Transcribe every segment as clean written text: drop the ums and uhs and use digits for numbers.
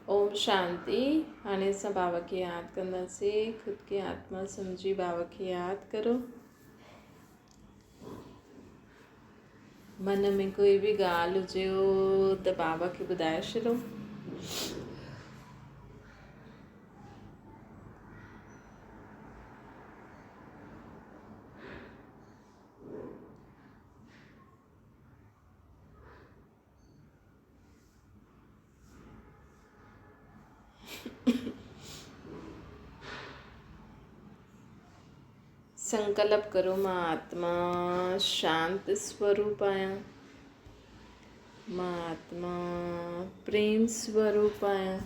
ओम शांति। हाणे असां बाबा खे यादि कंदासीं। ख़ुदि खे आत्मा सम्झी बाबा खे यादि करो। मन में कोई बि ॻाल्हि हुजेव त बाबा खे ॿुधाए छॾो। संकल्प करो, मां आत्मा शांत स्वरूप आहियां। मां आत्मा प्रेम स्वरूप आहियां।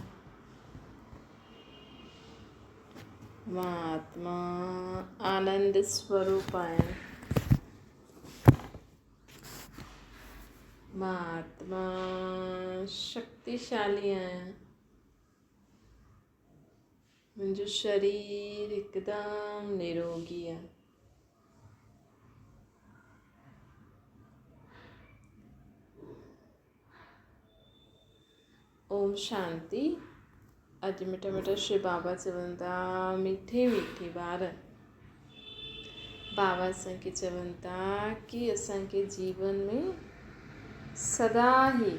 मां आत्मा आनंद स्वरूप आहियां। मां आत्मा शक्तिशाली आहियां। मुंहिंजो शरीर हिकदमि निरोगी आहे। ओम शांति। अॼु मिठा मिठा श्री बाबा चवनि था, मीठे मीठे ॿार बाबा असांखे चवनि था कि असांखे जीवन में सदा ई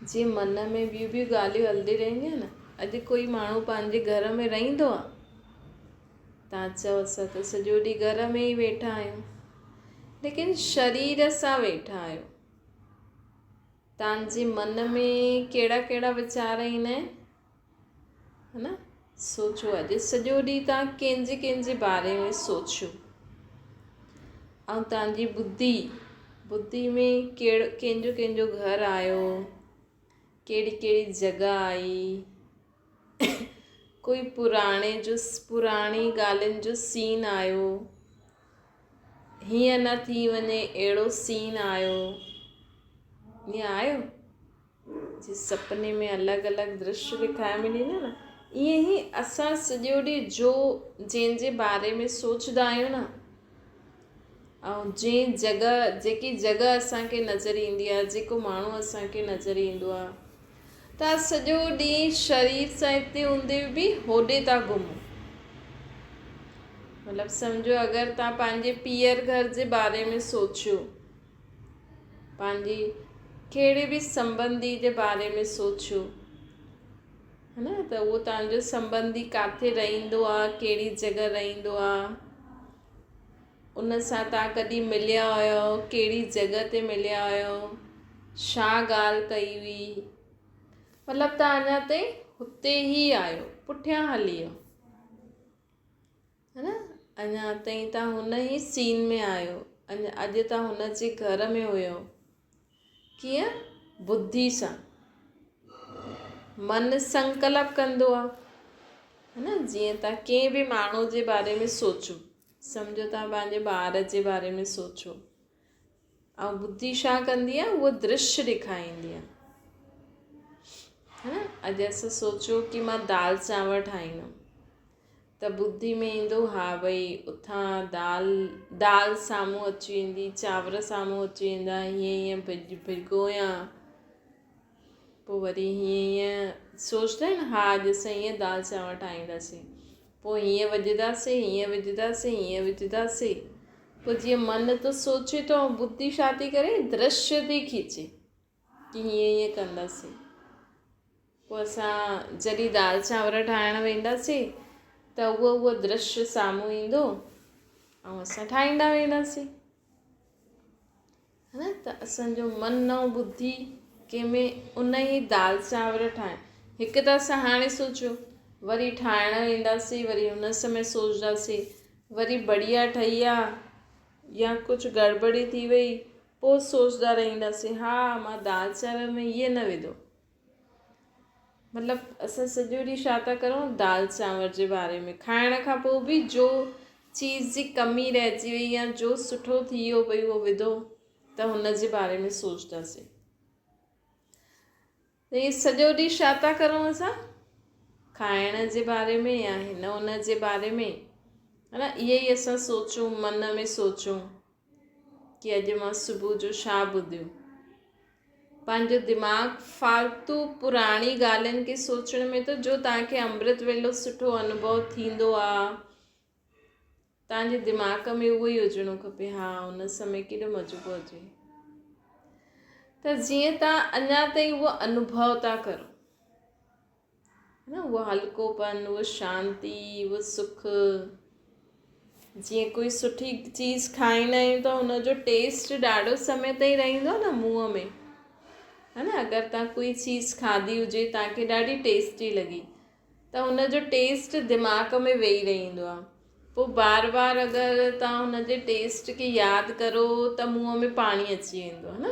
जे मन में ॿियूं ॻाल्हियूं हलंदी रहंदियूं न। अॼु कोई माण्हू पंहिंजे घर में रहंदो आहे, तव्हां चओ असां त सॼो ॾींहुं घर में ई वेठा आहियूं, लेकिन शरीर सां वेठा आहियो। तव्हांजे मन में कहिड़ा कहिड़ा वीचार ईंदा आहिनि, है न? सोचो, अॼु सॼो ॾींहुं तव्हां कंहिंजे बारे में सोचियो, ऐं तव्हांजी बुद्धि में कंहिंजो घर आयो, कहिड़ी जॻह आई, कोई पुराणी ॻाल्हियुनि जो सीन आयो, हीअं न थी वञे अहिड़ो सीन आयो, ईअं आयो। जे सपने में अलॻि अलॻि दृश्य ॾेखारे मिलंदा न, ईअं ई असां सॼो ॾींहुं जंहिंजे बारे में सोचंदा आहियूं न, ऐं जेकी जॻह असांखे नज़र ईंदी आहे, जेको माण्हू असांखे नज़र ईंदो आहे, तव्हां सॼो ॾींहुं शरीर सां हिते हूंदे बि होॾे था घुमो। मतिलबु सम्झो, अगरि तव्हां पंहिंजे पीअर घर जे बारे में सोचियो, पंहिंजी कहिड़े बि संबंधी जे बारे में सोचियो, है न, त उहो तव्हांजो संबंधी किथे रहंदो आहे, कहिड़ी जॻह रहंदो आहे, उन सां तव्हां कॾहिं मिलिया आहियो, कहिड़ी जॻह ते मिलिया आहियो, छा ॻाल्हि कई हुई, मतिलबु तव्हां अञा ताईं हुते ई आहियो, पुठियां हली वियो, है न? अञा ताईं तव्हां हुन ई सीन में आहियो। अॼु तव्हां हुन जे घर में हुयो। कीअं? बुद्धि सां। मन संकल्प कंदो आहे, है न? जीअं तव्हां कंहिं बि माण्हू जे बारे में सोचो, सम्झो तव्हां पंहिंजे ॿार जे बारे में सोचो, ऐं बुद्धि छा कंदी आहे? उहो दृश्य ॾेखारींदी आहे, है न? अॼु असां सोचो कि मां दाल चांवर ठाहींदमि, त बुद्धि में ईंदो, हा भई उथां दाल साम्हूं अची वेंदी, चांवर साम्हूं अची वेंदा, हीअं भिगोयां, पोइ वरी हीअं सोचंदा आहिनि, हा अॼु असां हीअं दाल चांवर ठाहींदासीं, पोइ हीअं विझंदासीं, पोइ जीअं मन त सोचे थो, बुद्धि छा थी करे? दृश्य थी खीचे कि हीअं कंदासीं। पोइ असां जॾहिं दाल चांवर ठाहिणु वेंदासीं त उहो दृश्य साम्हूं ईंदो ऐं असां ठाहींदा वेंदासीं, है न? त असांजो मन ऐं बुद्धि कंहिंमें उन ई दाल चांवर हिकु त असां हाणे सोचियो, वरी ठाहिणु वेंदासीं, वरी हुन समय सोचंदासीं, वरी बढ़िया ठही आहे या कुझु गड़बड़ी थी वई, पोइ सोचंदा रहंदासीं, हा मां दाल चांवर में ईअं न विधो। मतिलबु असां सॼो ॾींहुं छा था करूं? दाल चांवर जे बारे में। खाइण खां पोइ बि जो चीज़ जी कमी रहिजी वई या जो सुठो थी वियो भई उहो विधो, त हुन जे बारे में सोचंदासीं। त इहे सॼो ॾींहुं छा था करूं असां? खाइण जे बारे में या हिन हुन जे बारे में, है न? इहे ई असां सोचूं, मन में सोचूं कि अॼु मां सुबुह जो छा ॿुधियो, पंहिंजो दिमाग़ फालतू पुराणी ॻाल्हियुनि खे सोचण में त जो तव्हांखे अमृत वेलो सुठो अनुभव थींदो आहे तव्हांजे दिमाग़ में उहो ई हुजिणो खपे। हा उन समय केॾो मज़ो पियो अचे त जीअं तव्हां अञा ताईं उहो अनुभव था करो न, उहो हल्कोपन, उहो शांती, उहो सुख। जीअं कोई सुठी चीज़ खाईंदा आहियूं त हुनजो टेस्ट ॾाढो समय ताईं रहंदो न मुंहं में, है न। अगरि तव्हां कोई चीज़ खाधी हुजे तव्हांखे ॾाढी टेस्टी लॻी त हुनजो टेस्ट दिमाग़ में वेही रहंदो आहे। पोइ बार बार अगरि तव्हां हुनजे टेस्ट खे यादि करो त मुंहं में पाणी अची वेंदो आहे न।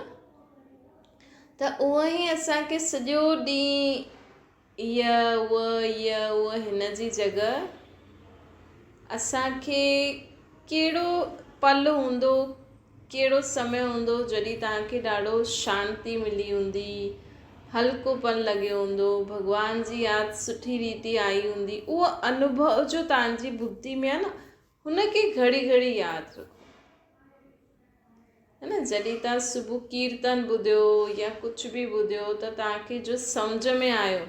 त उहो ई असांखे सॼो ॾींहुं इहा उहा हिन जी जॻह असांखे कहिड़ो पल हूंदो, कहिड़ो समय हूंदो जॾहिं तव्हांखे ॾाढो शांती मिली हूंदी, हल्कोपन लॻियो हूंदो, भॻवान जी यादि सुठी रीति आई हूंदी। उहो अनुभव जो तव्हांजी बुद्धि में आहे न हुनखे घड़ी घड़ी यादि रखो, है न। जॾहिं तव्हां सुबुह कीर्तन ॿुधियो या कुझु बि ॿुधियो त तव्हांखे जो सम्झ में आयो,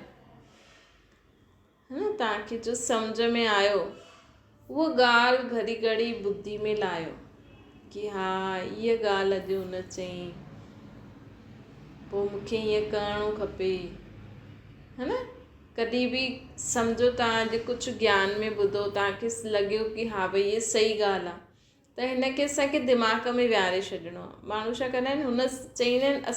है न, तव्हांखे जो सम्झ में आयो उहो ॻाल्हि घड़ी घड़ी बुद्धि में लायो कि हा इहा ॻाल्हि अॼु हुन चई, पोइ मूंखे ईअं करिणो खपे, है न। कॾहिं बि सम्झो तव्हां अॼु कुझु ज्ञान में ॿुधो, तव्हांखे लॻियो कि हा भई इहा सही ॻाल्हि आहे त हिनखे असांखे दिमाग़ में विहारे छॾिणो आहे। माण्हू छा कंदा आहिनि, हुन चईंदा आहिनि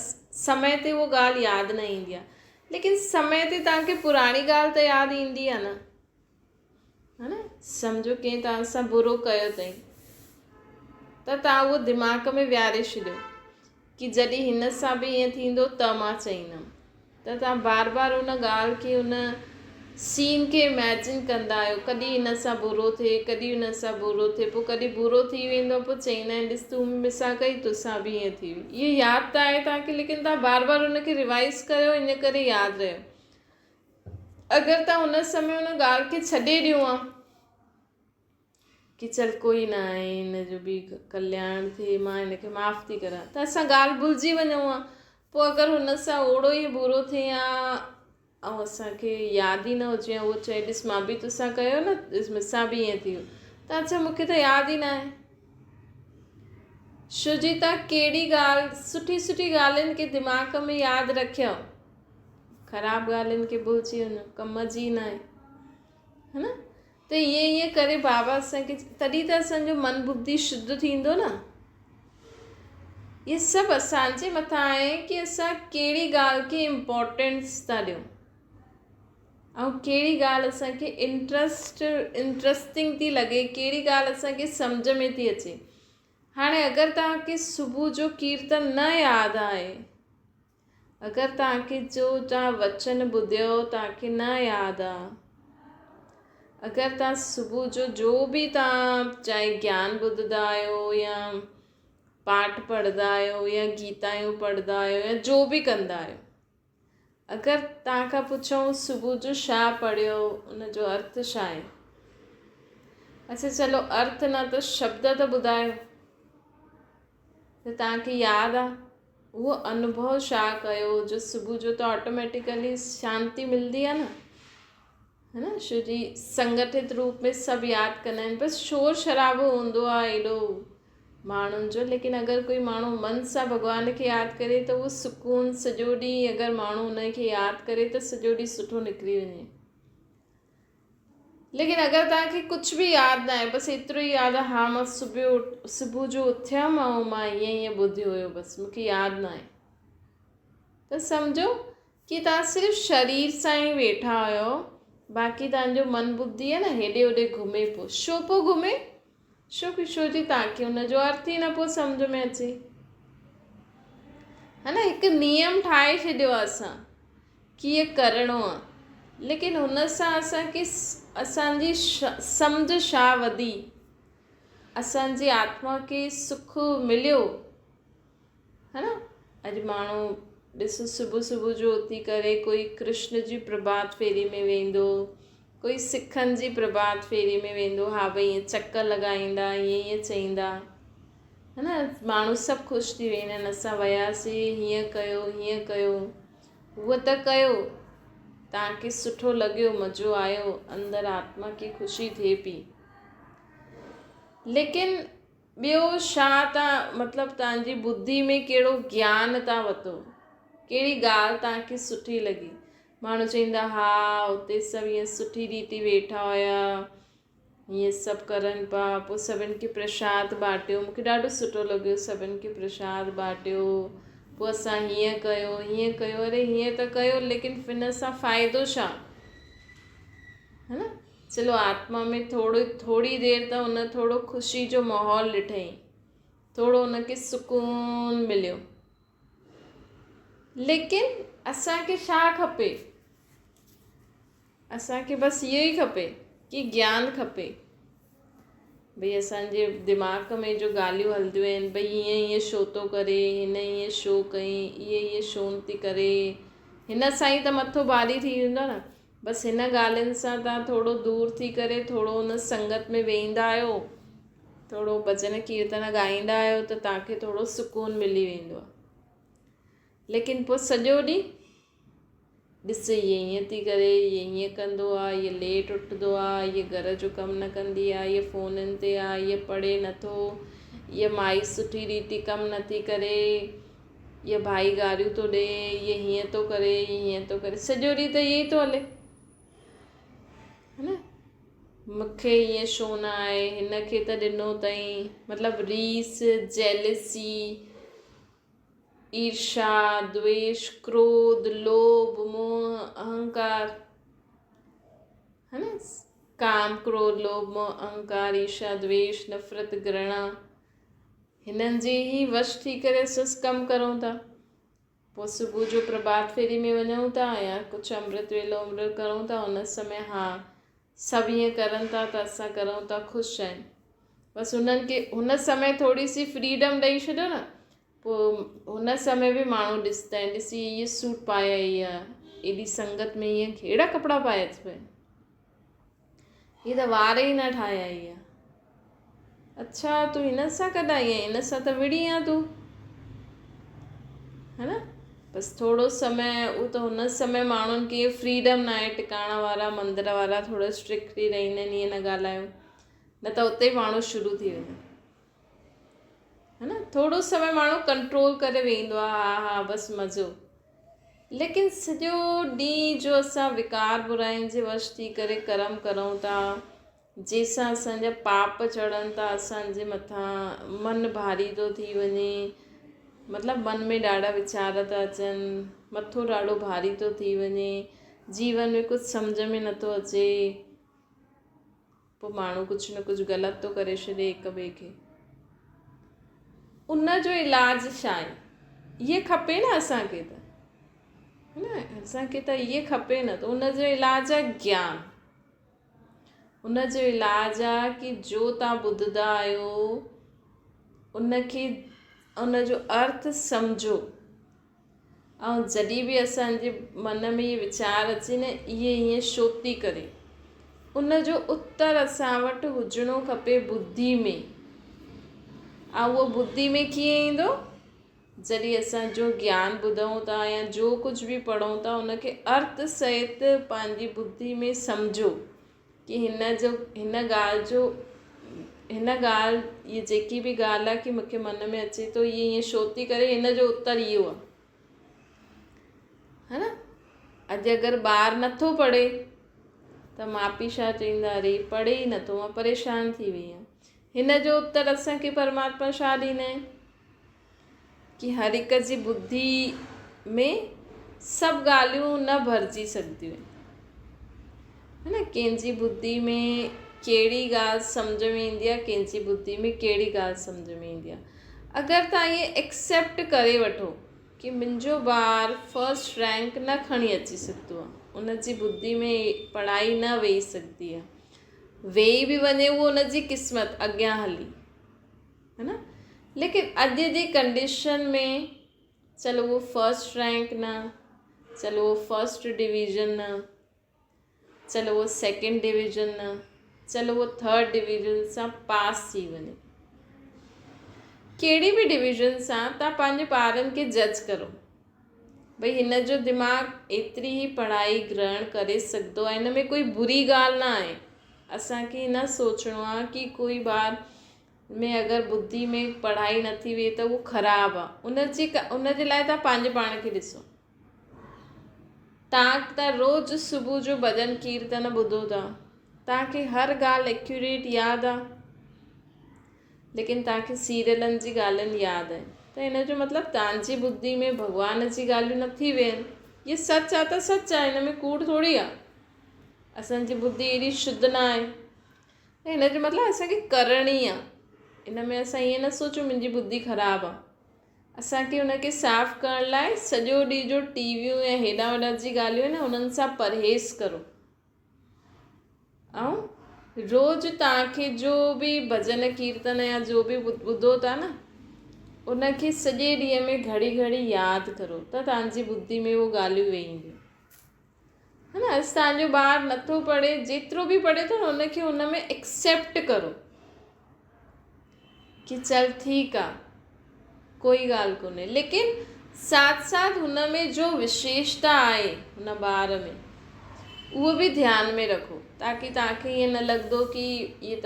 समय ते उहो ॻाल्हि यादि न ईंदी आहे, लेकिन समय ते तव्हांखे पुराणी ॻाल्हि त यादि ईंदी आहे न, है न। सम्झो कंहिं तव्हां सां बुरो कयो अथई त तव्हां उहो दिमाग़ में विहारे छॾियो कि जॾहिं हिन सां बि ईअं थींदो त मां चईंदमि, त तव्हां बार बार उन ॻाल्हि खे, उन सीन खे इमेजिन कंदा आहियो, कॾहिं हिन सां बुरो थिए, कॾहिं हुन सां बुरो थिए, पोइ कॾहिं बुरो थी वेंदो, पोइ चईंदा आहिनि ॾिस तूं मूंसां कई तोसां बि ईअं थी वई। इहो यादि त आहे तव्हांखे, लेकिन तव्हां बार बार हुनखे रिवाइज़ कयो, इन करे यादि रहियो। अगरि तव्हां हुन समय हुन ॻाल्हि खे छॾे ॾियो आहे कि चल कोई न आहे, हिन जो बि कल्याण थिए, मां हिनखे माफ़ु थी करां, त असां ॻाल्हि भुलिजी वञूं आहे। पोइ अगरि हुन सां ओड़ो ई बुरो थिए हा ऐं असांखे यादि ई न हुजे, उहो चए ॾिस मां बि तोसां कयो न, ॾिस मूंसां बि ईअं थी वियो, त अच्छा मूंखे त यादि ई न आहे। छो जी तव्हां कहिड़ी ॻाल्हि, सुठी सुठी ॻाल्हियुनि खे दिमाग़ में यादि रखियो, ख़राबु ॻाल्हियुनि खे भुलिजी वञो, कम जी न आहे, है न। त ईअं करे बाबा असांखे, तॾहिं त असांजो मन बुद्धि शुद्ध थींदो न। इहे सभु असांजे मथां आहे कि असां कहिड़ी ॻाल्हि खे इम्पोर्टेंस था ॾियूं ऐं कहिड़ी ॻाल्हि असांखे इंट्रस्टिंग थी लॻे, कहिड़ी ॻाल्हि असांखे सम्झ में थी अचे। हाणे अगरि तव्हांखे सुबुह जो कीर्तन न यादि आहे, अगरि तव्हांखे जो तव्हां वचन ॿुधियो तव्हांखे न यादि आहे, अगरि तव्हां सुबुह जो बि तव्हां चाहे ज्ञान ॿुधंदा आहियो या पाठ पढ़ंदा आहियो या गीतायूं पढ़ंदा आहियो या जो बि कंदा आहियो, अगरि तव्हां खां पुछूं सुबुह जो छा पढ़ियो, उनजो अर्थ छा आहे, अच्छा चलो अर्थ न त शब्द त ॿुधायो त तव्हांखे यादि आहे, उहो अनुभव छा कयो जो सुबुह जो त ऑटोमेटिकली शांती मिलंदी आहे न, है न। छो जी संगठित रूप में सभु यादि कंदा आहिनि, बसि शोर शराबो हूंदो आहे एॾो माण्हुनि जो, लेकिन अगरि कोई माण्हू मन सां भॻवान खे यादि करे त उहो सुकून सॼो ॾींहुं, अगरि माण्हू हुनखे यादि करे त सॼो ॾींहुं सुठो निकिरी वञे। लेकिन अगरि तव्हांखे कुझु बि यादि न आहे, बसि एतिरो ई यादि आहे हा मां सुबुह जो उथियमि ऐं मां ईअं ॿुधियो हुयो, बसि मूंखे यादि न आहे, त सम्झो कि तव्हां सिर्फ़ु शरीर सां ई वेठा आहियो, बाक़ी तव्हांजो मन बुद्धि आहे न हेॾे होॾे घुमे पियो। छो पियो घुमे? छो जी तव्हांखे हुनजो अर्थ ई न पियो सम्झ में अचे, है न। हिकु नियम ठाहे छॾियो आहे असां कि इहो करिणो आहे, लेकिन हुन सां असांखे असांजी सम्झ छा वधी, असांजी आत्मा खे सुख मिलियो, है न। अॼु माण्हू ॾिसो सुबुह जो उथी करे कोई कृष्ण जी प्रभात फेरी में वेंदो, कोई सिखनि जी प्रभात फेरी में वेंदो, हा भई ईअं चकर लॻाईंदा, ईअं चईंदा, है न, माण्हू सभु ख़ुशि थी वेंदा आहिनि, असां वियासीं, हीअं कयो, उहो त कयो, तव्हांखे सुठो लॻियो, मज़ो आयो, अंदरि आत्मा खे ख़ुशी थिए पई। लेकिन ॿियो छा तव्हां मतिलबु तव्हांजी बुद्धि में कहिड़ो ज्ञान तव्हां वरितो, कहिड़ी ॻाल्हि तव्हांखे सुठी लॻी। माण्हू चवंदा हा उते सभु ईअं सुठी रीति वेठा हुया, हीअं सभु करनि पिया, पोइ सभिनि खे प्रसाद बांटियो, मूंखे ॾाढो सुठो लॻियो, सभिनि खे प्रसाद बांटियो, पोइ असां हीअं कयो, अरे हीअं त कयो, लेकिन हिन सां फ़ाइदो छा, है न। चलो आत्मा में थोड़ी देरि त हुन थोरो ख़ुशी जो माहौल ॾिठई, थोरो हुनखे सुकून मिलियो, लेकिन असांखे छा खपे, असांखे बसि इहो ई खपे कि ज्ञान खपे। भई असांजे दिमाग़ में जो ॻाल्हियूं हलंदियूं आहिनि, भई हीअं छो थो करे, हिन हीअं छो कयईं, हीअं छो थी करे, हिन सां ई त मथो भारी थी वेंदो न। बसि हिन ॻाल्हियुनि सां तव्हां थोरो दूरि थी करे थोरो हुन संगत में वेहींदा आहियो, थोरो भॼन कीर्तन ॻाईंदा आहियो, त तव्हांखे थोरो सुकून मिली वेंदो आहे। लेकिन पोइ सॼो ॾींहुं ॾिस इहे हीअं थी करे, इहे हीअं कंदो आहे, इहे लेट उथंदो आहे, इहे घर जो कमु न कंदी आहे, इहे फ़ोननि ते आहे, इहे पढ़े नथो, इहे माई सुठी रीति कमु नथी करे, इहे भाई गारियूं थो ॾे, इहे हीअं थो करे, इहे हीअं थो करे, सॼो ॾींहुं त इहे ई थो हले, है न। मूंखे हीअं छो न आहे, हिनखे त ॾिनो अथई, मतिलबु रीस, जेलसी, ईर्षा, द्वेष, क्रोध, लोभ, मोह, अहंकार, है न, काम, क्रोध, लोभ, मोह, अहंकार, ईर्षा, द्वेष, नफ़रत, घृणा, हिननि जी ई वश थी करे असां कमु करूं था। पोइ सुबुह जो प्रभात फेरी में वञूं था या कुझु अमृत वेलो अमृत करूं था, हुन समय हा सभु ईअं करनि था त असां करूं था, ख़ुशि आहिनि। बसि हुननि खे हुन समय थोरी सी फ्रीडम ॾेई छॾियो न, पोइ हुन समय बि माण्हू ॾिसंदा आहिनि, ॾिसी इहे सूट पाया ई आहे, एॾी संगत में ईअं कहिड़ा कपिड़ा पाया थी पिया, हीअ त वार ई न ठाहिया ई आहे, अच्छा तूं हिन सां कढाई आहे, हिन सां त विड़ी आहे तूं, है न। बसि थोरो समय, उहो त हुन समय माण्हुनि खे फ्रीडम न आहे, टिकाणा वारा मंदर वारा थोरा स्ट्रिक्टली रहंदा आहिनि, ईअं न ॻाल्हायो, न त उते ई माण्हू शुरू थी वेंदा, है न। थोरो समय माण्हू कंट्रोल करे वेंदो आहे, हा बसि मज़ो। लेकिन सॼो ॾींहुं जो असां विकार बुराइनि जे वश थी करे कर्म करूं था, जंहिंसां असांजा पाप चढ़नि था असांजे मथां, मन भारी थो थी वञे, मतिलबु मन में ॾाढा वीचार था अचनि, मथो ॾाढो भारी थो थी वञे, जीवन में कुझु सम्झ में नथो अचे, पोइ माण्हू कुझु न कुझु ग़लति थो करे छॾे हिक ॿिए खे। उन जो इलाज छा आहे, इहे खपे न असांखे त, है न, असांखे त इहे खपे न, त उन जो इलाज आहे ज्ञान। उन जो इलाज आहे कि जो तव्हां ॿुधंदा आहियो उनखे, उन जो अर्थ सम्झो, ऐं जॾहिं बि असांजे मन में इहे वीचार अचे न, इहे हीअं छो थी करे, उन जो उत्तर असां वटि हुजिणो खपे बुद्धि में। ऐं उहो बुद्धि में कीअं ईंदो, जॾहिं असां जो ज्ञान ॿुधूं था या जो कुझु बि पढ़ूं था, उनखे अर्थ सहित पंहिंजी बुद्धि में सम्झो कि हिन ॻाल्हि, इहा जेकी बि ॻाल्हि आहे कि मूंखे मन में अचे थो, इहे ईअं छो थी करे, हिन जो उत्तर इहो आहे, है न। अॼु अगरि ॿारु नथो पढ़े त माउ पीउ छा चवंदा, अरे पढ़े ई नथो, मां परेशान थी वई आहियां। हिन जो उत्तर असांखे परमात्मा छा ॾींदा आहिनि कि हर हिक जी बुद्धि में सभु ॻाल्हियूं न भरिजी सघंदियूं आहिनि, है न। कंहिंजी बुद्धि में कहिड़ी ॻाल्हि सम्झ में ईंदी आहे, कंहिंजी बुद्धि में कहिड़ी ॻाल्हि सम्झ में ईंदी आहे। अगरि तव्हां इहे एक्सेप्ट करे वठो कि मुंहिंजो ॿारु फर्स्ट रैंक न खणी अची सघंदो आहे, उनजी बुद्धि में पढ़ाई न वेही सघंदी आहे, वेही बि वञे उहो उनजी क़िस्मत अॻियां हली, है न। लेकिन अॼु जी कंडीशन में चलो वो फर्स्ट रैंक न, चलो वो फर्स्ट डिवीज़न न, चलो वो सेकंड डिवीज़न न, चलो वो थर्ड डिवीज़न सां पास थी वञे, कहिड़ी बि डिविज़न सां तव्हां पंहिंजे ॿारनि खे जज करो भई हिन जो दिमाग़ु एतिरी ई पढ़ाई ग्रहण करे सघंदो आहे, हिन में कोई बुरी ॻाल्हि न आहे। असांखे न सोचिणो आहे कि कोई ॿार में अगरि बुद्धि में पढ़ाई नथी वेहे त उहो ख़राबु आहे। उनजे लाइ तव्हां पंहिंजे पाण खे ॾिसो। तव्हां रोज़ु सुबुह जो भॼन कीर्तन ॿुधो था, तव्हांखे हर ॻाल्हि एक्यूरेट यादि आहे, लेकिन तव्हांखे सीरियलनि जी ॻाल्हियुनि यादि आहे, त हिन जो मतिलबु तव्हांजी बुद्धि में भॻवान जी ॻाल्हियूं नथी वेहनि। इहे सच आहे त सच आहे, हिन में कूड़ थोरी आहे। असांजी बुद्धि एॾी शुद्ध न आहे, त हिन जो मतिलबु असांखे करणी आहे। इन में असां ईअं न सोचूं मुंहिंजी बुद्धि ख़राबु आहे। असांखे हुनखे साफ़ु करण लाइ सॼो ॾींहं जो टीवियूं ऐं हेॾा होॾा जी ॻाल्हियूं आहिनि उन्हनि सां परहेज़ करो। ऐं रोज़ु तव्हांखे जो बि भॼन कीर्तन या जो बि ॿुधो था न, उनखे सॼे ॾींहं में घड़ी घड़ी यादि करो त तव्हांजी बुद्धि में उहो ॻाल्हियूं वेंदियूं। है न। अॼु तव्हांजो ॿारु नथो पढ़े, जेतिरो बि पढ़े थो न उनखे उन में एक्सेप्ट करो कि चल ठीकु आहे, कोई ॻाल्हि कोन्हे, लेकिन साथ साथ हुन में जो विशेषता आहे हुन ॿार में उहो बि ध्यान में रखो, ताकी तव्हांखे ईअं न लॻंदो कि इहे त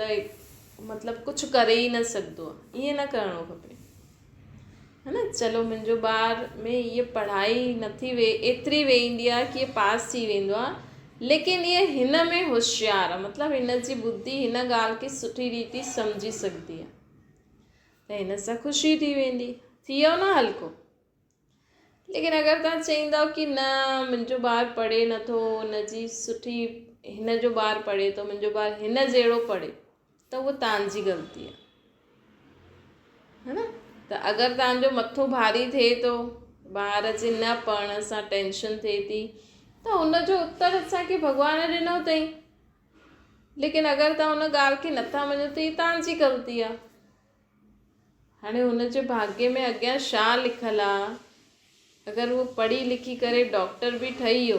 मतिलबु कुझु करे ई न सघंदो आहे। ईअं न करिणो खपे, है न। चलो मुंहिंजो ॿार में इहा पढ़ाई नथी एतिरी वेंदी आहे कि पास थी वेंदो आहे, लेकिन इहे हिन में होशियारु आहे, मतिलबु हिन जी बुद्धि हिन ॻाल्हि खे सुठी रीति सम्झी सघंदी आहे, त हिन सां ख़ुशी थी वेंदी, थी वियो न हल्को। लेकिन अगरि तव्हां चईंदव कि न मुंहिंजो ॿारु पढ़े नथो, हिनजी सुठी हिन जो ॿारु पढ़े थो, मुंहिंजो ॿारु हिन जहिड़ो पढ़े, त उहो तव्हांजी ग़लती आहे, है न। त अगरि तव्हांजो मथो भारी थिए थो, ॿार जे न पढ़ण सां टेंशन थिए थी, त हुनजो उत्तर असांखे भॻवान ॾिनो अथई। लेकिन अगरि तव्हां हुन ॻाल्हि खे नथा मञो त ही तव्हांजी ग़लती आहे। हाणे हुनजे भाग्य में अॻियां छा लिखियलु आहे? अगरि उहो पढ़ी लिखी करे डॉक्टर बि ठही वियो,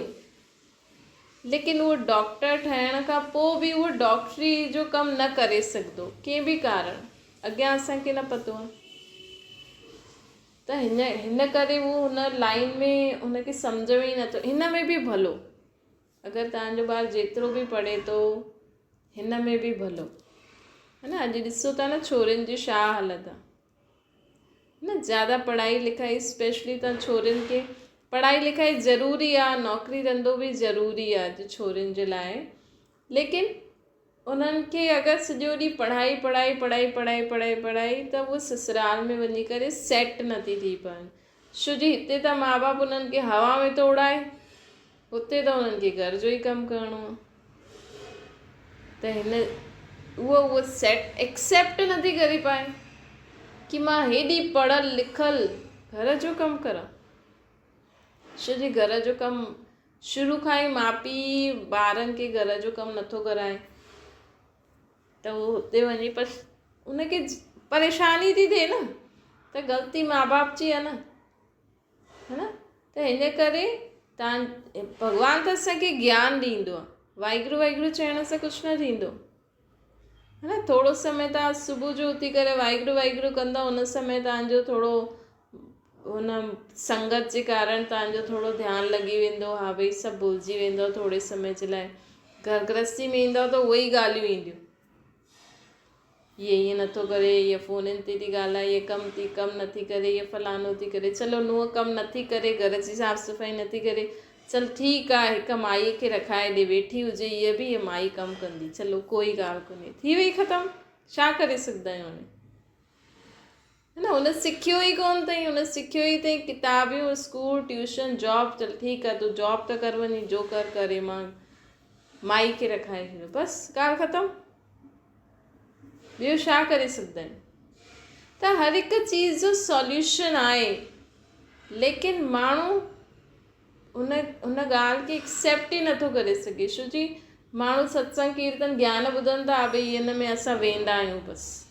लेकिन उहो डॉक्टर ठहण खां पोइ बि उहो डॉक्टरी जो कमु न करे सघंदो, कंहिं बि कारण अॻियां असांखे न पतो आहे। त हिन करे उहो हुन लाइन में हुनखे सम्झ में ई नथो। हिन में बि भलो, अगरि तव्हांजो ॿारु जेतिरो बि पढ़े थो हिन में बि भलो, है न। अॼु ॾिसो था न छोरियुनि जी छा हालति आहे, न। ज़्यादा पढ़ाई लिखाई स्पेशली त छोरियुनि खे पढ़ाई लिखाई ज़रूरी आहे, नौकिरी धंधो बि ज़रूरी आहे अॼु छोरियुनि जे लाइ, लेकिन उन्हनि खे अगरि सॼो ॾींहुं पढ़ाई पढ़ाई पढ़ाई पढ़ाई पढ़ाई पढ़ाई त उहो ससुराल में वञी करे सेट नथी थी पाइनि। छो जी हिते त माउ बाप उन्हनि खे हवा में थो उड़ाए, हुते त उन्हनि खे घर जो ई कमु करिणो आहे। त उहो सेट एक्सेप्ट नथी करे पाए कि मां हेॾी पढ़ियल लिखियल घर जो कमु करां। छो जी घर जो कमु शुरू खां ई माउ पीउ ॿारनि खे घर जो कमु नथो कराए, त उहो हुते वञी उनखे परेशानी थी थिए न, त ग़लती माउ बाप जी आहे न, है न। त हिन करे भॻवान त असांखे ज्ञान ॾींदो आहे, वाहिगुरु वाहिगुरु चइण सां कुझु न थींदो, है न। थोरो समय तव्हां सुबुह जो उथी करे वाहिगुरु वाहिगुरु कंदा, उन समय तव्हांजो थोरो हुन संगत जे कारण तव्हांजो थोरो ध्यानु लॻी वेंदो, हा भई सभु भुलिजी वेंदो थोरे समय जे लाइ। घर गृहस्थी में ईंदव त उहे ई ॻाल्हियूं ईंदियूं, ईअं नथो करे, हीअ फ़ोननि ते थी ॻाल्हाए, हीअ कमु नथी करे, हीअ फलानो थी करे। चलो नुंहुं कमु नथी करे, घर जी साफ़ु सफ़ाई नथी करे, चल ठीकु आहे, हिकु माईअ खे रखाए ॾे, वेठी हुजे हीअ बि, हीअ माई कमु कंदी, चलो कोई ॻाल्हि कोन्हे, थी वई ख़तमु। छा करे सघंदा आहियूं हाणे, है न। हुन सिखियो ई कोन्ह अथई, हुन सिखियो ई अथई किताबियूं, स्कूल, ट्यूशन, जॉब। चल ठीकु आहे, तूं जॉब त कर वञी, जो करे, मां माई खे रखाए छॾियो, बसि ॻाल्हि ख़तमु। ॿियो छा करे सघंदा आहियूं? त हर हिकु चीज़ जो सॉल्यूशन आहे, लेकिन माण्हू उन ॻाल्हि खे एक्सेप्ट ई नथो करे सघे। छो जी माण्हू सत्संग कीर्तन ज्ञान ॿुधनि था, भई हिन में असां वेंदा आहियूं बसि,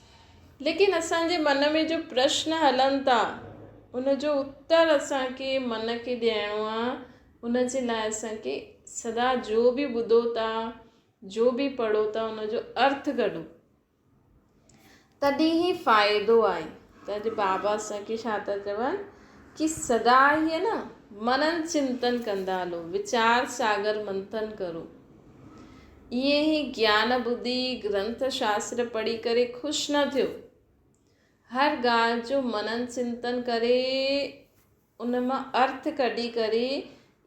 लेकिन असांजे मन में जो प्रश्न हलनि था उनजो उत्तर असांखे मन खे ॾियणो आहे। उन जे लाइ असांखे सदा जो बि ॿुधो था, जो बि पढ़ो था, उनजो अर्थ कढो, तॾहिं ई फ़ाइदो आहे। त अॼु बाबा असांखे छा था चवनि कि सदा हीअ न मनन चिंतन कंदा हलो, वीचार सागर मंथन करो। ईअं ई ज्ञान बुद्धि ग्रंथ शास्त्र पढ़ी करे ख़ुशि न थियो। हर ॻाल्हि जो मनन चिंतन करे उन मां अर्थ कढी करे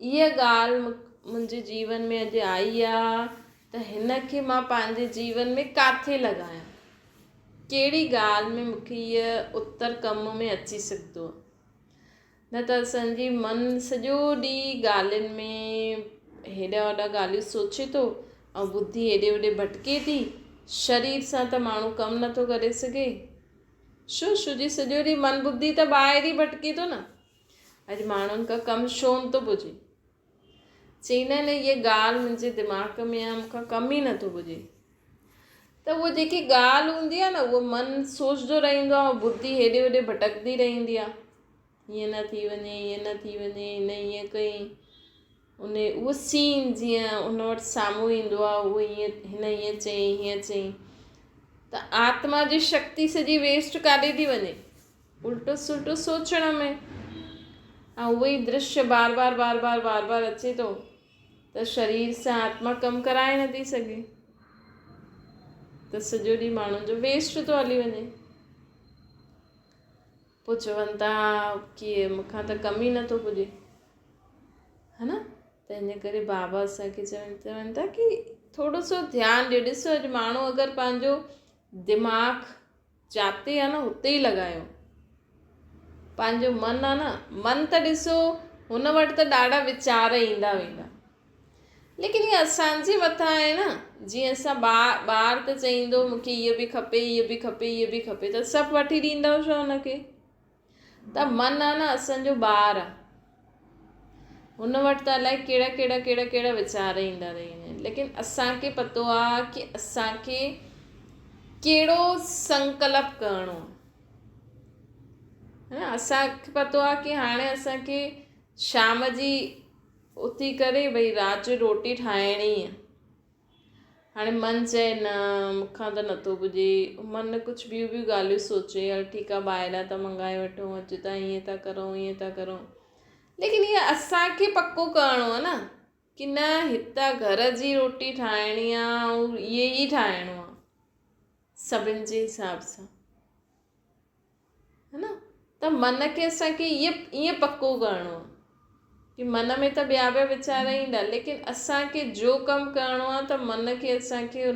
इहा ॻाल्हि मुंहिंजे जीवन में अॼु आई आहे त हिन खे मां पंहिंजे जीवन में काथे लॻायां, कहिड़ी ॻाल्हि में मूंखे इहा उत्तर कम में अची सघंदो आहे। न त असांजी मन सॼो ॾींहुं ॻाल्हियुनि में हेॾा वॾा ॻाल्हियूं सोचे थो ऐं बुद्धि हेॾे होॾे भटके थी। शरीर सां त माण्हू कमु नथो करे सघे। छो जी सॼो ॾींहुं मन बुद्धि त ॿाहिरि ई भटके थो न। अॼु माण्हुनि खां कमु छो नथो पुॼे? चईंदा आहिनि इहा ॻाल्हि मुंहिंजे दिमाग़ में आहे, मूंखां कमु ई नथो पुॼे। त उहा जेकी ॻाल्हि हूंदी आहे न, उहो मन सोचंदो रहंदो आहे, बुद्धि हेॾे होॾे भटकंदी रहंदी आहे। हीअं न थी वञे, हीअं न थी वञे, हिन हीअं कई, उहो सीन जीअं उन वटि साम्हूं ईंदो आहे, उहो हिन हीअं चई, हीअं चई, त आत्मा जी शक्ति सॼी वेस्ट काॾे थी वञे? उल्टो सुल्टो सोचण में। ऐं उहो ई दृश्य बार बार अचे थो त शरीर सां आत्मा कमु कराए नथी सघे, त सॼो ॾींहुं माण्हुनि जो वेस्ट थो हली वञे। पोइ चवनि था कि मूंखां त कमु ई नथो पुॼे, है न। त इन करे बाबा असांखे चवनि था कि थोरो सो ध्यानु ॾियो। ॾिसो अॼु माण्हू अगरि पंहिंजो दिमाग़ जाते आहे न हुते ई लॻायो, पंहिंजो मन आहे न, मन त ॾिसो हुन वटि त ॾाढा वीचार ईंदा वेंदा, लेकिन इहे असांजे मथां आहे न। जीअं असां ॿार त चईंदो मूंखे इहो बि खपे, इहो बि खपे, इहो बि खपे, त सभु वठी ॾींदव छो हुनखे? त मन आहे न असांजो ॿार आहे, हुन वटि त अलाए कहिड़ा वीचार ईंदा रहंदा आहिनि। लेकिन असांखे पतो आहे कि असांखे कहिड़ो संकल्प करिणो आहे, है न। असांखे पतो आहे कि हाणे असांखे शाम जी उथी करे भई राति जो रोटी ठाहिणी आहे। हाणे मन चए न मूंखां त नथो पुॼे, मन कुझु ॿियूं ॻाल्हियूं सोचे, हल ठीकु आहे ॿाहिरां था मंगाए वठूं, अॼु त ईअं था करूं, ईअं था करूं। लेकिन इहा असांखे पको करिणो आहे न कि न हितां घर जी रोटी ठाहिणी आहे ऐं इहे ई ठाहिणो आहे सभिनि जे हिसाब सां, है न। त मन खे असांखे ईअं पको करिणो आहे कि मन में त ॿिया वीचार ईंदा, लेकिन असांखे जो कमु करिणो आहे त मन खे असांखे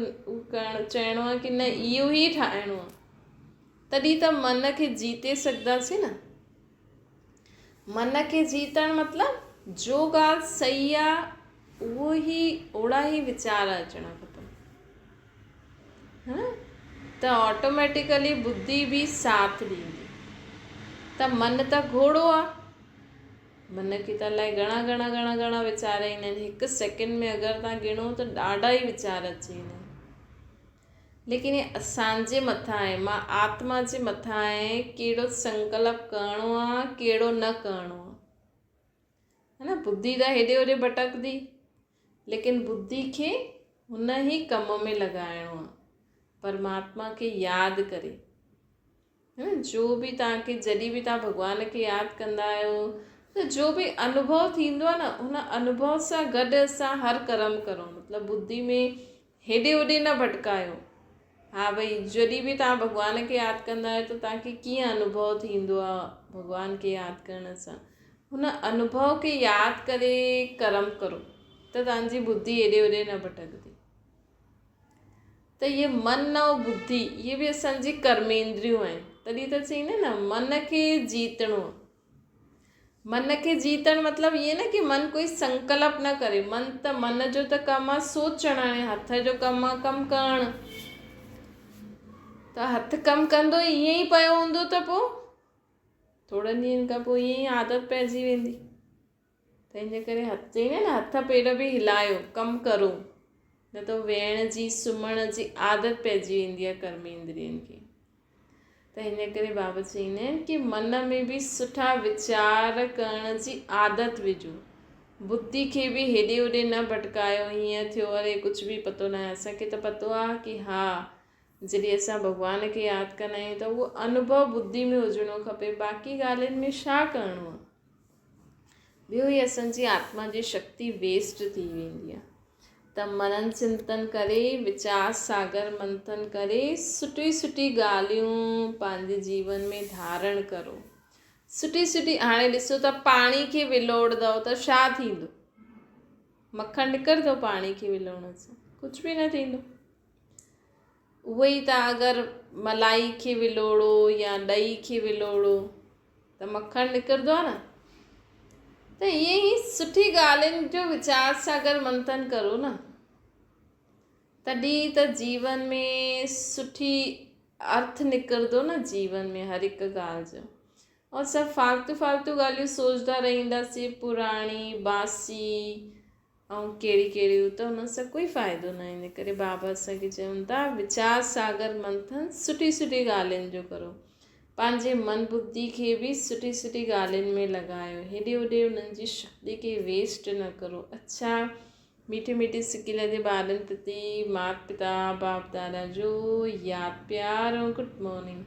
चइणो आहे कि न इहो ई ठाहिणो आहे। तॾहिं त मन खे जीते सघंदासीं न। मन खे जीतण मतिलबु जो ॻाल्हि सही आहे उहो ई ओड़ा ई वीचार अचणा खपनि, है न। त ऑटोमेटिकली बुद्धि बि साथ ॾींदी। त मन त घोड़ो आहे, मन खे त अलाए घणा वीचार ईंदा आहिनि। हिकु सेकेंड में अगरि तव्हां गिणो त ॾाढा ई वीचार अची वेंदा आहिनि। लेकिन हे असांजे मथां आहे, मां आत्मा जे मथां आहे कहिड़ो संकल्प करिणो आहे, कहिड़ो न करिणो आहे, है न। बुद्धि त हेॾे होॾे भटकंदी, लेकिन बुद्धि खे हुन ई कम में लॻाइणो आहे, परमात्मा खे यादि करे, है न। जो बि तव्हांखे जॾहिं बि तव्हां भॻवान खे यादि कंदा आहियो त जो बि अनुभव थींदो आहे न, हुन अनुभव सां गॾु असां हर कर्म करूं। मतिलबु बुद्धि में हेॾे होॾे न भटकायो। हा भई जॾहिं बि तव्हां भॻवान खे यादि कंदा आहियो त तव्हांखे कीअं अनुभव थींदो आहे भॻवान खे यादि करण सां? हुन अनुभव खे यादि करे कर्म करो त तव्हांजी बुद्धि हेॾे होॾे न भटकंदी। त इहे मन ऐं बुद्धि इहे बि असांजी कर्मेंद्रियूं आहिनि। तॾहिं त चईंदा आहिनि न मन खे जीतणो। मन खे जीतणु मतिलबु इहे न कि मन कोई संकल्प न करे। मन जो त कमु आहे सोचणु, हाणे हथ जो कमु आहे कमु करणु। त हथु कमु कंदो ईअं ई पियो हूंदो त पोइ थोरनि ॾींहंनि खां पोइ ईअं ई आदत पइजी वेंदी। त इन करे चईंदा आहिनि हथ पेर बि हिलायो, कमु करो, न त वेहण जी सुम्हण जी आदत पइजी वेंदी आहे कर्मेंद्रियनि खे। त हिन करे बाबा चईंदा आहिनि कि मन में बि सुठा वीचार करण जी आदत विझो, बुद्धि खे बि हेॾे होॾे न भटकायो। हीअं थियो अरे कुझु बि पतो न आहे। असांखे त पतो आहे कि हा जॾहिं असां भॻवान खे यादि कंदा आहियूं त उहो अनुभव ॿुधी में हुजिणो खपे, बाक़ी ॻाल्हियुनि में छा करिणो आहे। ॿियो ई असांजी आत्मा जी शक्ति वेस्ट थी वेंदी आहे। त मनन चिंतन करे, विचार सागर मंथन करे, सुठी सुठी ॻाल्हियूं पंहिंजे जीवन में धारण करो। सुठी सुठी, हाणे ॾिसो त पाणी खे विलोड़ंदव त छा थींदो? मक्खण निकिरंदो पाणी खे विलोड़ण सां? कुझु बि न थींदो। उहो ई तव्हां अगरि मलाई खे विलोड़ो या ॾही खे विलोड़ो त मक्खण निकिरंदो आहे न। त ईअं ई सुठी ॻाल्हियुनि जो विचार सागर मंथन करो न, तॾहिं त जीवन में सुठी अर्थ निकिरंदो न जीवन में हर हिकु ॻाल्हि जो। और सभु फालतू फालतू ॻाल्हियूं सोचंदा रहंदासीं, पुराणी बासी ऐं कहिड़ी कहिड़ियूं, त हुन सां कोई फ़ाइदो न आहे। इन करे बाबा असांखे चवनि था विचार सागर मंथन सुठी सुठी ॻाल्हियुनि जो करो। पंहिंजे मन बुद्धि खे बि सुठी सुठी ॻाल्हियुनि में लॻायो, हेॾे होॾे उन्हनि जी शक्ति खे वेस्ट न करो। अच्छा, मीठे मीठे सिकिल जे ॿारनि प्रति माता पिता बाप दादा जो यादि प्यार ऐं गुड मॉर्निंग।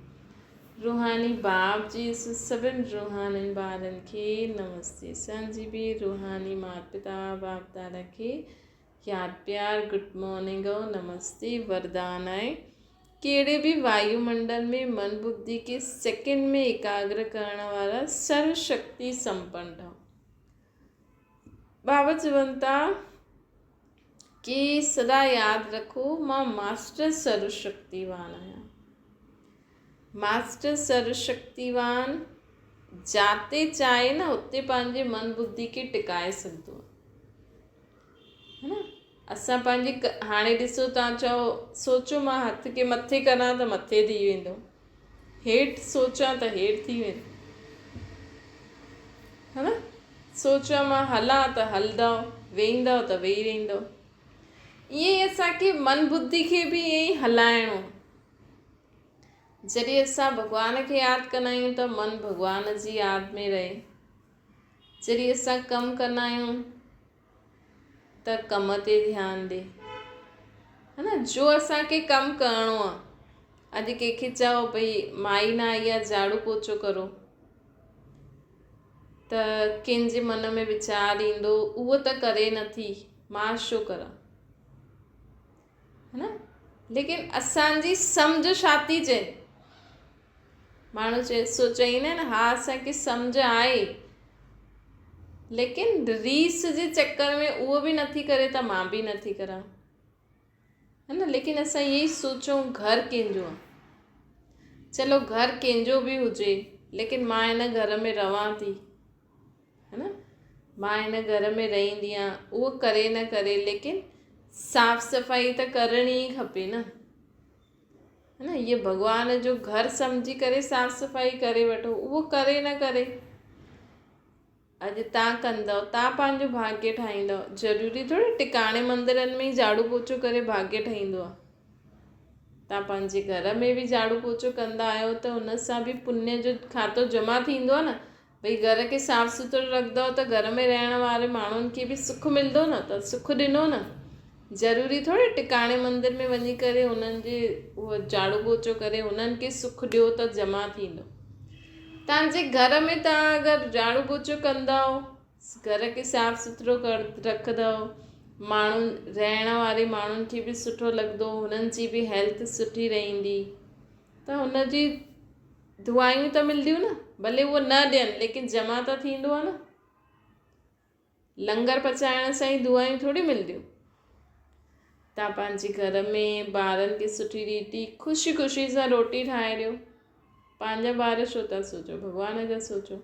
रूहानी बाप जी सभिनि रूहानी ॿारनि खे नमस्ते। असांजी बि रूहानी माता पिता बाप दादा खे यादि प्यार गुड मॉर्निंग ऐं नमस्ते। वरदान आहे कहिड़े बि वायुमंडल में मन बुद्धि के सेकंड में एकाग्र करण वारा सर्वशक्ति संपन्न ठहो। बाबा चवनि था कि सदा यादि रखो मां मास्टर सर्वशक्तिवान आहियां। मास्टर सर्वशक्तिवान जाते चाहे न उते पंहिंजे मन बुद्धि खे टिकाए सघंदो है न। असां पंहिंजी हाणे ॾिसो, तव्हां चओ सोचो मां हथ खे मथे करा त मथे थी वेंदो, हेठि सोचां त हेठि थी वेंदो है न। सोचां मां हलां त हलंदव, वेहींदव त वेही रहंदव। ईअं ई असांखे मन बुद्धि खे बि ईअं ई हलाइणो। जॾहिं असां भॻवान खे यादि कंदा आहियूं त मन भॻवान जी यादि में रहे। जॾहिं असां कमु कंदा आहियूं त कम ते ध्यानु ॾे, है न। जो असांखे कमु करिणो आहे, अॼु कंहिंखे चओ भई माई न आई आहे झाड़ू पोछो करो, त कंहिंजे मन में वीचार ईंदो उहो त करे नथी, मां छो करां, है न। लेकिन असांजी सम्झ छा थी चए? माण्हू चईंदा आहिनि हा असांखे सम्झ आहे, लेकिन रीस जे चक्कर में उहो बि नथी करे त मां बि नथी करां, है न। लेकिन असां इहे ई सोचूं घर कंहिंजो आहे, चलो घर कंहिंजो बि हुजे, लेकिन मां हिन घर में रवां थी, है न। मां हिन घर में रहंदी आहियां, उहो करे न करे लेकिन साफ़ सफ़ाई त करणी ई खपे न, है न। इहे भॻवान जो घर सम्झी करे साफ़ सफ़ाई करे वठो, उहो करे न करे। अॼु तव्हां कंदव, तव्हां पंहिंजो भाग्य ठाहींदव। ज़रूरी थोड़ी टिकाणे मंदरनि में ई झाड़ू पोछो करे भाग्य ठहींदो आहे। तव्हां पंहिंजे घर में बि झाड़ू पोछो कंदा आहियो त हुन सां बि पुण्य जो खातो जमा थींदो आहे न। भई घर खे साफ़ सुथिरो रखंदव त घर में रहण वारे माण्हुनि खे बि सुख मिलंदो न, त सुख ॾिनो न। ज़रूरी थोड़ी टिकाणे मंदर में वञी करे उन्हनि जे उहो झाड़ू पोछो करे उन्हनि खे सुख ॾियो त जमा थींदो। तव्हांजे घर में तव्हां अगरि झाड़ू पोछो कंदव, घर खे साफ़ सुथिरो रखंदव, माण्हू रहण वारे माण्हुनि खे बि सुठो लॻंदो, हुननि जी बि हेल्थ सुठी रहंदी, त हुनजी दुआयूं त मिलंदियूं न। भले उहो न ॾियनि लेकिन जमा त थींदो आहे न। लंगर पचाइण सां ई दुआयूं थोड़ी मिलंदियूं। तव्हां पंहिंजे घर में ॿारनि खे सुठी रीति ख़ुशी ख़ुशी सां रोटी ठाहे ॾियो। पंहिंजा ॿार छो था सोचो, भॻवान जा सोचो,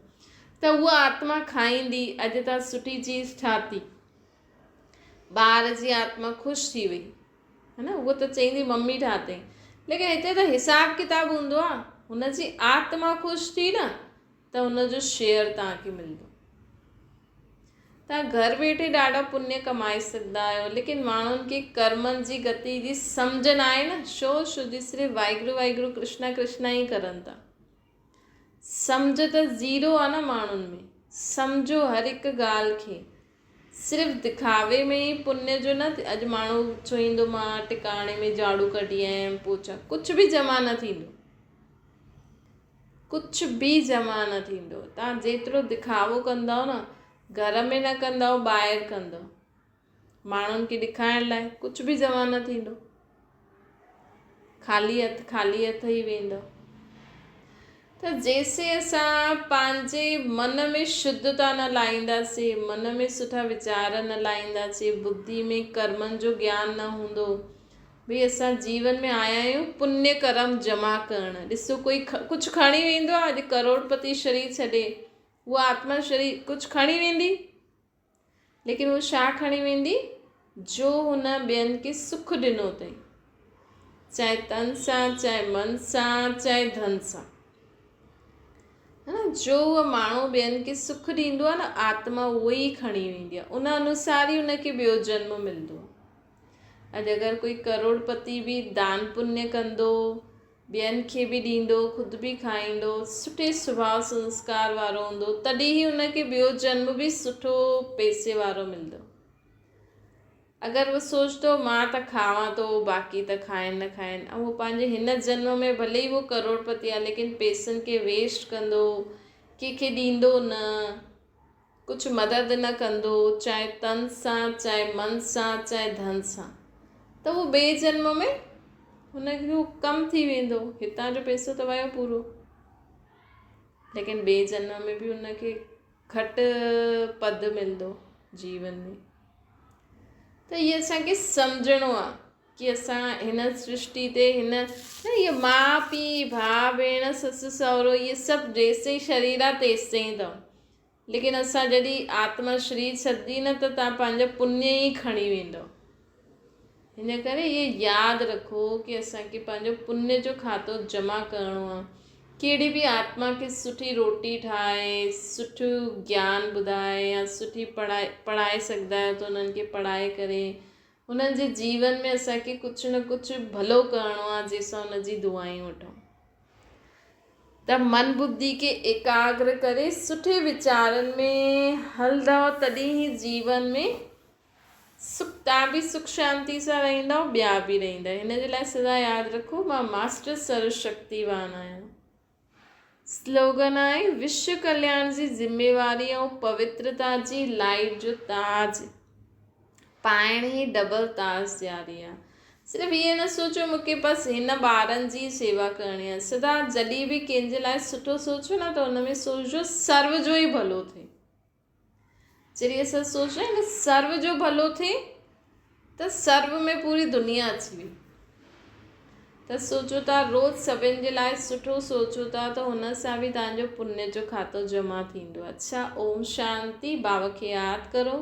त उहा आत्मा खाईंदी। अॼु तव्हां सुठी चीज़ ठाती, ॿार जी आत्मा ख़ुशि थी वई, है न। उहो त चईंदी मम्मी ठातई, लेकिन हिते त हिसाब किताब हूंदो आहे। हुनजी आत्मा ख़ुशि थी न त हुनजो शेयर तव्हांखे मिलंदो। तव्हां घर वेठे ॾाढा पुण्य कमाए सघंदा आहियो, लेकिन माण्हुनि खे कर्मनि जी गति जी सम्झ न आहे न। छो सिर्फ़ु वाहिगुरु वाहिगुरु कृष्णा कृष्णा ई करनि था। सम्झ त ज़ीरो आहे न माण्हुनि में। सम्झो हर हिकु ॻाल्हि खे, सिर्फ़ु दिखावे में ई पुण्य जो न अॼु माण्हू चवंदो मां टिकाणे में झाड़ू कढी आयमि पोचा, कुझु बि जमा न थींदो, कुझु बि जमा न थींदो। तव्हां जेतिरो दिखावो कंदव न, घर में न कंदव ॿाहिरि कंदव माण्हुनि खे ॾेखारण लाइ, कुझु बि जमा न थींदो, ख़ाली हथ ई वेंदव। त जेसे असां पंहिंजे मन में शुद्धता न लाईंदासीं, मन में सुठा वीचार न लाईंदासीं, बुद्धि में कर्मनि जो ज्ञान न हूंदो, भई असां जीवन में आया आहियूं पुण्य कर्म जमा करणु। ॾिसो कोई कुझु खणी वेंदो आहे, अॼु करोड़पति शरीर छॾे उहा आत्मा शरीर कुझु खणी वेंदी, लेकिन उहा छा खणी वेंदी, जो हुन ॿियनि खे सुख ॾिनो अथई, चाहे तन सां, चाहे मन सां, चाहे धन सां, है न। जो उहो माण्हू ॿियनि खे सुख ॾींदो आहे न, आत्मा उहो ई खणी वेंदी आहे, उन अनुसार ई उनखे ॿियो जन्म मिलंदो। अॼु अगरि कोई करोड़पति बि दान पुण्य कंदो, ॿियनि खे बि ॾींदो, ख़ुदि बि खाईंदो, सुठे स्वभाव संस्कार वारो हूंदो, तॾहिं ई उनखे ॿियो जन्म बि सुठो पैसे वारो मिलंदो। अगरि उहो सोचंदो मां त खावां थो, बाक़ी त खाइनि न खाइनि, ऐं उहो पंहिंजे हिन जन्म में भले ई उहो करोड़पति आहे लेकिन पैसनि खे वेस्ट कंदो, कंहिंखे ॾींदो न, कुझु मदद न कंदो, चाहे तन सां, चाहे मन सां, चाहे धन सां, त उहो ॿिए जन्म में हुनखे उहो कमु थी वेंदो। हितां जो पैसो त वियो पूरो, लेकिन ॿिए जन्म में बि हुनखे घटि पद मिलंदो जीवन में। त इहे असांखे सम्झणो आहे कि असां हिन सृष्टि ते हिन इहे माउ पीउ भाउ भेण ससु सहुरो इहे सभु जेसिताईं शरीर आहे तेसिताईं अथव, लेकिन असां जॾहिं आत्मा शरीर छॾंदी न त तव्हां पंहिंजा पुण्य ई खणी वेंदव। हिन करे इहे यादि रखो कि असांखे पंहिंजो पुण्य जो खातो जमा करिणो आहे। कहिड़ी बि आत्मा खे सुठी रोटी ठाहे, सुठो ज्ञान ॿुधाए या सुठी पढ़ाए सघंदा आहियो त उन्हनि खे पढ़ाए करे उन्हनि जे जीवन में असांखे कुझु न कुझु भलो करिणो आहे, जंहिंसां उनजी दुआयूं वठूं। त मन बुद्धि खे एकाग्र करे सुठे वीचारनि में हलंदव, तॾहिं ई जीवन में सुख, तव्हां बि सुख शांति सां रहंदव, ॿिया बि रहंदा। हिन जे लाइ सदा यादि रखो मां मास्टर सर्वशक्तिवान आहियां। स्लोगन आहे विश्व कल्याण जी ज़िम्मेवारी ऐं पवित्रता जी लाइट जो ताज पाइण ई डबल ताज ॾियारी आहे। सिर्फ़ु इहे न सोचो मूंखे बसि हिन ॿारनि जी सेवा करणी आहे, सदा जॾहिं बि कंहिंजे लाइ सुठो सोचो न त हुन में सोचिजो सर्व जो ई भलो थिए। जॾहिं असां सोचूं न सर्व जो भलो थिए त सर्व में पूरी दुनिया अची वई। त सोचो था रोज़ु सभिनि जे लाइ सुठो सोचो था त हुन सां बि तव्हांजो पुण्य जो खातो जमा थींदो। अच्छा, ओम शांति। बाबा खे यादि करो।